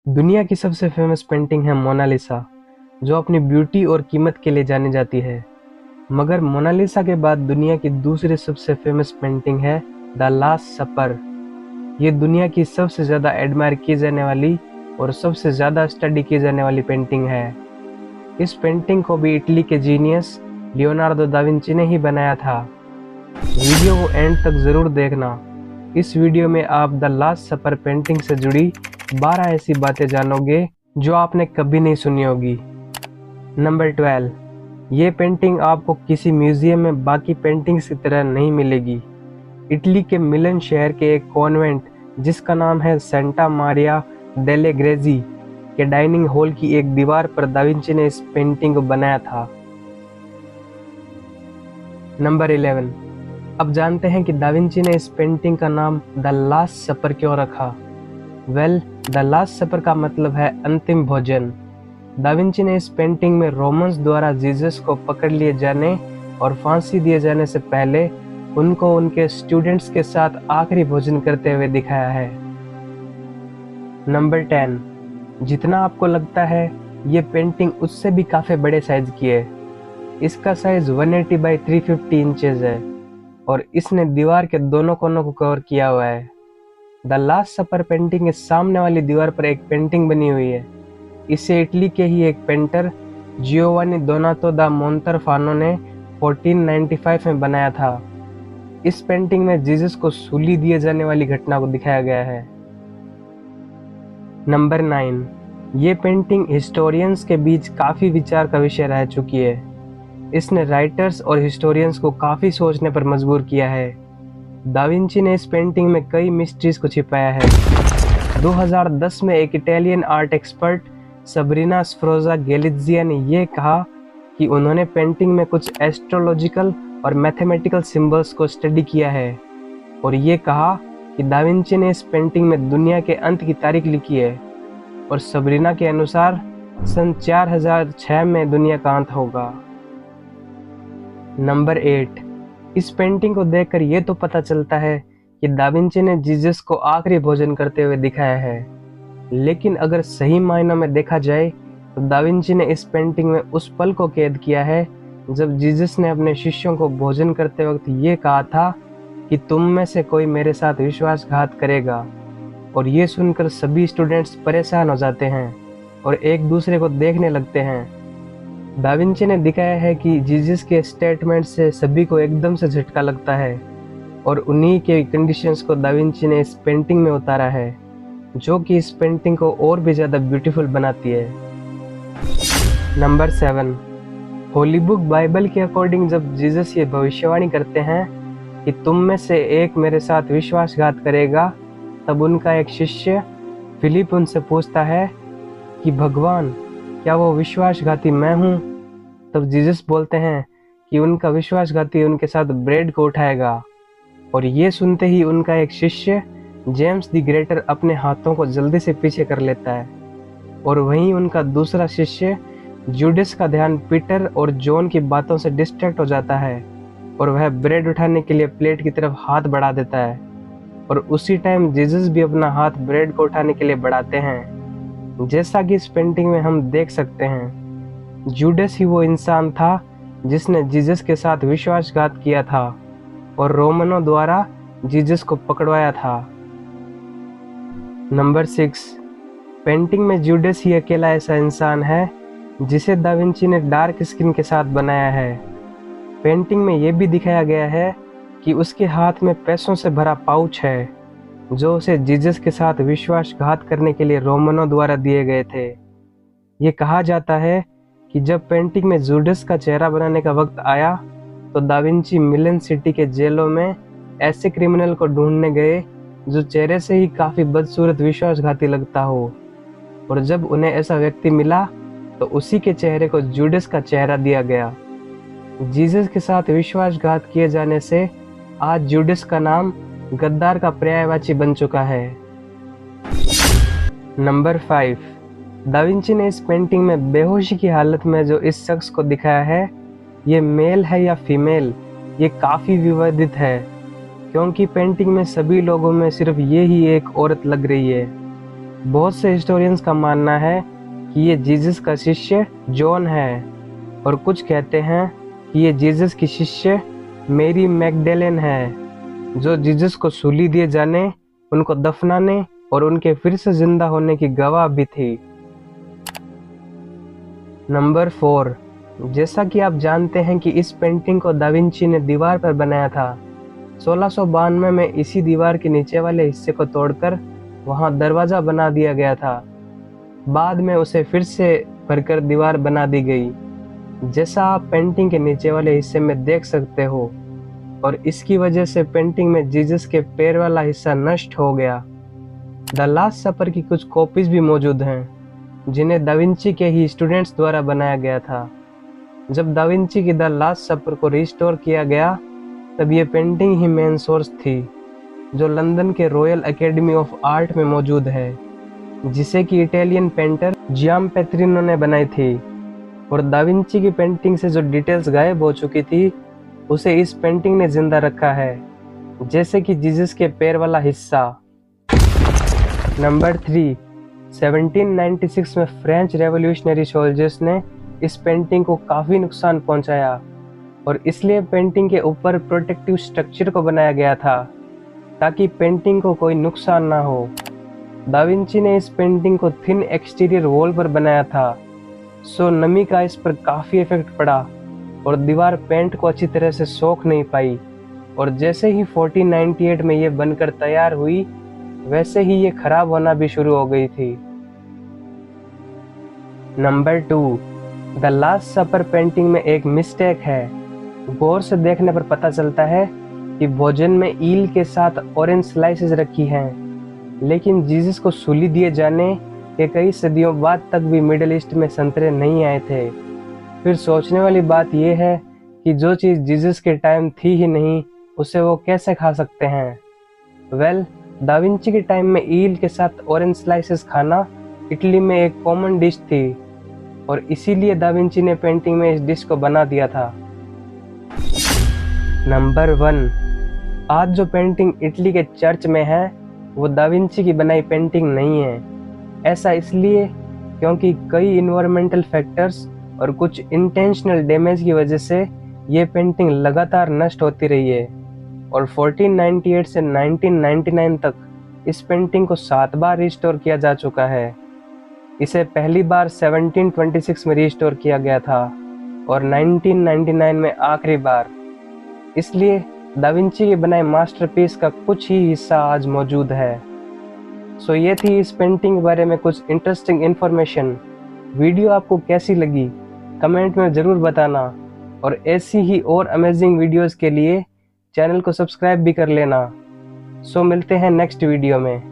दुनिया की सबसे फेमस पेंटिंग है मोनालिसा, जो अपनी ब्यूटी और कीमत के लिए जानी जाती है। मगर मोनालिसा के बाद दुनिया की दूसरी सबसे फेमस पेंटिंग है द लास्ट सपर। ये दुनिया की सबसे ज़्यादा एडमायर की जाने वाली और सबसे ज़्यादा स्टडी की जाने वाली पेंटिंग है। इस पेंटिंग को भी इटली के जीनियस लियोनार्डो दा विंची ने ही बनाया था। वीडियो को एंड तक ज़रूर देखना। इस वीडियो में आप द लास्ट सपर पेंटिंग से जुड़ी 12 ऐसी बातें जानोगे जो आपने कभी नहीं सुनी होगी। नंबर 12, ये पेंटिंग आपको किसी म्यूजियम में बाकी पेंटिंग्स की तरह नहीं मिलेगी। इटली के मिलन शहर के एक कॉन्वेंट जिसका नाम है सेंटा मारिया डेले ग्रेजी के डाइनिंग हॉल की एक दीवार पर दा विंची ने इस पेंटिंग को बनाया था। नंबर 11, अब जानते हैं कि दा विंची ने इस पेंटिंग का नाम द लास्ट सपर क्यों रखा। वेल, द लास्ट सपर का मतलब है अंतिम भोजन। दा विंची ने इस पेंटिंग में रोमन्स द्वारा जीसस को पकड़ लिए जाने और फांसी दिए जाने से पहले उनको उनके स्टूडेंट्स के साथ आखिरी भोजन करते हुए दिखाया है। नंबर 10, जितना आपको लगता है ये पेंटिंग उससे भी काफ़ी बड़े साइज की है। इसका साइज 180 बाई 350 इंचेस है और इसने दीवार के दोनों कोनों को कवर किया हुआ है। द लास्ट सपर पेंटिंग के सामने वाली दीवार पर एक पेंटिंग बनी हुई है। इसे इटली के ही एक पेंटर जियोवानी दोनातो दा मोंतरफानो ने 1495 में बनाया था। इस पेंटिंग में जीसस को सूली दिए जाने वाली घटना को दिखाया गया है। नंबर 9, ये पेंटिंग हिस्टोरियंस के बीच काफ़ी विचार का विषय रह चुकी है। इसने राइटर्स और हिस्टोरियंस को काफ़ी सोचने पर मजबूर किया है। दा विंची ने इस पेंटिंग में कई मिस्ट्रीज को छिपाया है। 2010 में एक इटालियन आर्ट एक्सपर्ट सबरीना स्फ्रोजा गैलित्जिया ने यह कहा कि उन्होंने पेंटिंग में कुछ एस्ट्रोलॉजिकल और मैथमेटिकल सिंबल्स को स्टडी किया है और ये कहा कि दा विंची ने इस पेंटिंग में दुनिया के अंत की तारीख लिखी है और सबरीना के अनुसार सन 4006 में दुनिया का अंत होगा। नंबर 8, इस पेंटिंग को देखकर ये तो पता चलता है कि दा विंची ने जीसस को आखिरी भोजन करते हुए दिखाया है, लेकिन अगर सही मायनों में देखा जाए तो दा विंची ने इस पेंटिंग में उस पल को कैद किया है जब जीसस ने अपने शिष्यों को भोजन करते वक्त ये कहा था कि तुम में से कोई मेरे साथ विश्वासघात करेगा। और ये सुनकर सभी स्टूडेंट्स परेशान हो जाते हैं और एक दूसरे को देखने लगते हैं। दा विंची ने दिखाया है कि जीसस के स्टेटमेंट से सभी को एकदम से झटका लगता है और उन्हीं के कंडीशंस को दा विंची ने इस पेंटिंग में उतारा है, जो कि इस पेंटिंग को और भी ज़्यादा ब्यूटीफुल बनाती है। नंबर 7, होली बुक बाइबल के अकॉर्डिंग जब जीसस ये भविष्यवाणी करते हैं कि तुम में से एक मेरे साथ विश्वासघात करेगा, तब उनका एक शिष्य फिलिप उनसे पूछता है कि भगवान, क्या वो विश्वासघाती मैं हूँ? तब जीसस बोलते हैं कि उनका विश्वासघाती उनके साथ ब्रेड को उठाएगा। और ये सुनते ही उनका एक शिष्य जेम्स द ग्रेटर अपने हाथों को जल्दी से पीछे कर लेता है और वहीं उनका दूसरा शिष्य जूडस का ध्यान पीटर और जॉन की बातों से डिस्ट्रैक्ट हो जाता है और वह ब्रेड उठाने के लिए प्लेट की तरफ हाथ बढ़ा देता है और उसी टाइम जीसस भी अपना हाथ ब्रेड को उठाने के लिए बढ़ाते हैं। जैसा कि इस पेंटिंग में हम देख सकते हैं, जूडस ही वो इंसान था जिसने जीसस के साथ विश्वासघात किया था और रोमनों द्वारा जीसस को पकड़वाया था। नंबर 6, पेंटिंग में जूडस ही अकेला ऐसा इंसान है जिसे दा विंची ने डार्क स्किन के साथ बनाया है। पेंटिंग में ये भी दिखाया गया है कि उसके हाथ में पैसों से भरा पाउच है जो उसे जीसस के साथ विश्वासघात करने के लिए रोमनों द्वारा दिए गए थे। ये कहा जाता है कि जब पेंटिंग में जूडस का चेहरा बनाने का वक्त आया तो दा विंची मिलन सिटी के जेलों में ऐसे क्रिमिनल को ढूंढने गए जो चेहरे से ही काफ़ी बदसूरत विश्वासघाती लगता हो, और जब उन्हें ऐसा व्यक्ति मिला तो उसी के चेहरे को जूडस का चेहरा दिया गया। जीसस के साथ विश्वासघात किए जाने से आज जूडस का नाम गद्दार का पर्यायवाची बन चुका है। नंबर 5, दा विंची ने इस पेंटिंग में बेहोशी की हालत में जो इस शख्स को दिखाया है, ये मेल है या फीमेल, ये काफ़ी विवादित है क्योंकि पेंटिंग में सभी लोगों में सिर्फ ये ही एक औरत लग रही है। बहुत से हिस्टोरियंस का मानना है कि ये जीसस का शिष्य जॉन है और कुछ कहते हैं कि ये जीसस की शिष्य मेरी मैगडेलेन है, जो जीसस को सूली दिए जाने, उनको दफनाने और उनके फिर से जिंदा होने की गवाह भी थी। नंबर 4, जैसा कि आप जानते हैं कि इस पेंटिंग को दा विंची ने दीवार पर बनाया था। 1692 में इसी दीवार के नीचे वाले हिस्से को तोड़कर वहां दरवाजा बना दिया गया था। बाद में उसे फिर से भरकर दीवार बना दी गई, जैसा आप पेंटिंग के नीचे वाले हिस्से में देख सकते हो, और इसकी वजह से पेंटिंग में जीसस के पैर वाला हिस्सा नष्ट हो गया। द लास्ट सपर की कुछ कॉपीज भी मौजूद हैं, जिन्हें दा विंची के ही स्टूडेंट्स द्वारा बनाया गया था। जब दा विंची की द लास्ट सपर को रिस्टोर किया गया, तब ये पेंटिंग ही मेन सोर्स थी, जो लंदन के रॉयल एकेडमी ऑफ आर्ट में मौजूद है, जिसे कि इटालियन पेंटर जियाम्पेत्रिनो ने बनाई थी। और दा विंची की पेंटिंग से जो डिटेल्स गायब हो चुकी थी, उसे इस पेंटिंग ने जिंदा रखा है, जैसे कि जीसस के पैर वाला हिस्सा। नंबर 3, 1796 में फ्रेंच रेवोल्यूशनरी सोल्जर्स ने इस पेंटिंग को काफ़ी नुकसान पहुंचाया और इसलिए पेंटिंग के ऊपर प्रोटेक्टिव स्ट्रक्चर को बनाया गया था, ताकि पेंटिंग को कोई नुकसान ना हो। दा विंची ने इस पेंटिंग को थिन एक्सटीरियर वॉल पर बनाया था, सो नमी का इस पर काफ़ी इफेक्ट पड़ा और दीवार पेंट को अच्छी तरह से सोख नहीं पाई। और जैसे ही 1498 में ये बनकर तैयार हुई, वैसे ही ये खराब होना भी शुरू हो गई थी। Number 2, the last supper painting में एक मिस्टेक है। गौर से देखने पर पता चलता है कि भोजन में ईल के साथ ऑरेंज स्लाइसेस रखी हैं, लेकिन जीसस को सूली दिए जाने के कई सदियों बाद तक भी मिडिल ईस्ट में संतरे नहीं आए थे। फिर सोचने वाली बात यह है कि जो चीज़ जीसस के टाइम थी ही नहीं, उसे वो कैसे खा सकते हैं। वेल, दा विंची के टाइम में ईल के साथ ऑरेंज स्लाइसेस खाना इटली में एक कॉमन डिश थी और इसीलिए दा विंची ने पेंटिंग में इस डिश को बना दिया था। नंबर 1, आज जो पेंटिंग इटली के चर्च में है, वो दा विंची की बनाई पेंटिंग नहीं है। ऐसा इसलिए क्योंकि कई इन्वायरमेंटल फैक्टर्स और कुछ इंटेंशनल डैमेज की वजह से ये पेंटिंग लगातार नष्ट होती रही है और 1498 से 1999 तक इस पेंटिंग को 7 बार रिस्टोर किया जा चुका है। इसे पहली बार 1726 में रिस्टोर किया गया था और 1999 में आखिरी बार। इसलिए दा विंची के बनाए मास्टरपीस का कुछ ही हिस्सा आज मौजूद है। सो ये थी इस पेंटिंग के बारे में कुछ इंटरेस्टिंग इन्फॉर्मेशन। वीडियो आपको कैसी लगी कमेंट में ज़रूर बताना और ऐसी ही और अमेजिंग वीडियोस के लिए चैनल को सब्सक्राइब भी कर लेना। सो मिलते हैं नेक्स्ट वीडियो में।